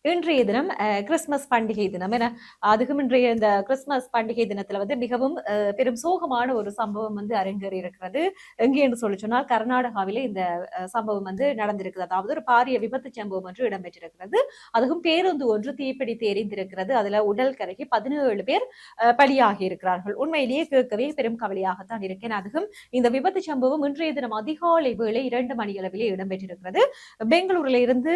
இன்றைய தினம் கிறிஸ்துமஸ் பண்டிகை தினம் என அதுக்கும் இன்றைய இந்த கிறிஸ்துமஸ் பண்டிகை தினத்துல மிகவும் பெரும் சோகமான ஒரு சம்பவம் அரங்கேறி இருக்கிறது. எங்கே என்று சொல்லி சொன்னால் கர்நாடகாவிலே இந்த சம்பவம் நடந்திருக்கிறது. அதாவது ஒரு பாரிய விபத்து சம்பவம் ஒன்று இடம்பெற்றிருக்கிறது. அதுவும் பேருந்து ஒன்று தீப்பிடித்து எரிந்திருக்கிறது. அதுல உடல் கருகி 17 பேர் பலியாகி இருக்கிறார்கள். உண்மையிலேயே கேட்கவே பெரும் கவலையாகத்தான் இருக்கேன். அதுவும் இந்த விபத்து சம்பவம் இன்றைய தினம் அதிகாலை வேளை 2 மணியளவிலே இடம்பெற்றிருக்கிறது. பெங்களூரில் இருந்து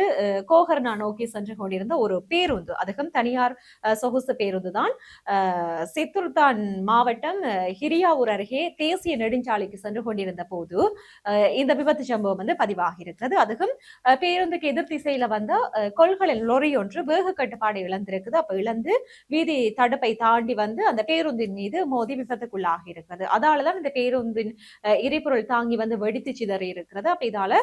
கோகர்னா நோக்கி சென்று கொண்டிருந்த ஒரு பேருந்து, அதுவும் தனியார் சொகுசு பேருந்து தான். சித்துர்தான் மாவட்டம் ஹிரியாவூர் அருகே தேசிய நெடுஞ்சாலைக்கு சென்று கொண்டிருந்த போது இந்த விபத்து சம்பவம் பதிவாகி இருக்கிறது. அதுவும் பேருந்துக்கு எதிர் திசையில வந்த கொள்கலன் லொரி ஒன்று வேக கட்டுப்பாடு இழந்திருக்குது. அப்ப இழந்து வீதி தடுப்பை தாண்டி அந்த பேருந்தின் மீது மோதி விபத்துக்குள்ளாகி இருக்கிறது. அதாலதான் இந்த பேருந்தின் எரிபொருள் தாங்கி வெடித்து சிதறி இருக்கிறது. அப்ப இதால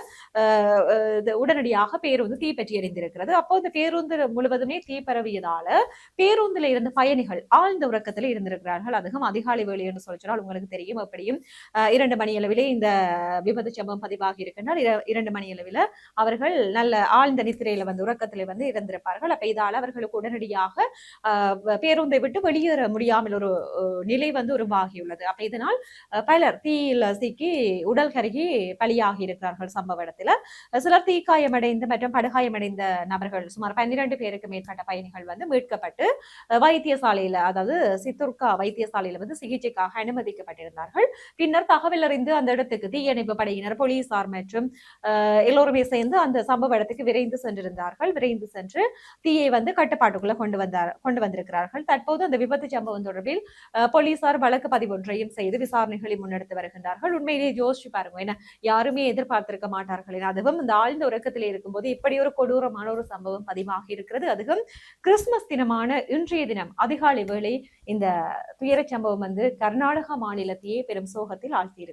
உடனடியாக பேருந்து தீப்பற்றி எரிந்திருக்கிறது. அப்போ இந்த பேருந்து முழுவதுமே தீ பரவியதால பேருந்துல இருந்த பயணிகள் ஆழ்ந்த உறக்கத்தில் இருந்திருக்கிறார்கள். அதுவும் அதிகாலை வேலை என்று சொல்லினால் உங்களுக்கு தெரியும். எப்படியும் 2 மணி அளவிலே இந்த விபத்து சம்பவம் பதிவாகி இருக்கின்றால் 2 மணி அளவில் அவர்கள் நல்ல ஆழ்ந்த நித்திரையில உறக்கத்திலே இருந்திருப்பார்கள். அப்ப இதால அவர்களுக்கு உடனடியாக பேருந்தை விட்டு வெளியேற முடியாமல் ஒரு நிலை உருவாகியுள்ளது. அப்ப இதனால் பலர் தீயில் சிக்கி உடல் கருகி பலியாகி இருக்கிறார்கள். சம்பவ இடத்துல சிலர் தீக்காயமடைந்த மற்றும் படுகாயமடைந்த நபர்கள் சுமார் 12 பேருக்கு மேற்பட்ட பயணிகள் மீட்கப்பட்டு வைத்தியசாலையில, அதாவது சித்துர்கா வைத்தியசாலையில சிகிச்சைக்காக அனுமதிக்கப்பட்டிருந்தார்கள். பின்னர் தகவல் அறிந்து அந்த இடத்துக்கு தீயணைப்பு படையினர், போலீசார் மற்றும் எல்லோருமே சேர்ந்து அந்த சம்பவ இடத்துக்கு விரைந்து சென்றிருந்தார்கள். விரைந்து சென்று தீயை கட்டுப்பாட்டுக்குள்ள கொண்டு வந்திருக்கிறார்கள். தற்போது அந்த விபத்து சம்பவம் தொடர்பில் போலீசார் வழக்கு பதிவு ஒன்றையும் செய்து விசாரணைகளை முன்னெடுத்து வருகின்றார்கள். உண்மையிலேயே யோசிச்சு பாருங்க, ஏன்னா யாருமே எதிர்பார்த்திருக்க மாட்டார்கள். அதுவும் இந்த ஆழ்ந்த உறக்கத்திலே இருக்கும்போது இப்படி ஒரு கொடூரமான ஒரு சம்பவம் பதிவாகி இருக்கிறது. அதுவும் கிறிஸ்துமஸ் தினமான இன்றைய தினம் அதிகாலை வேளை இந்த துயர சம்பவம் கர்நாடகா மாநிலத்தையே பெரும் சோகத்தில் ஆழ்த்தியிருக்கு.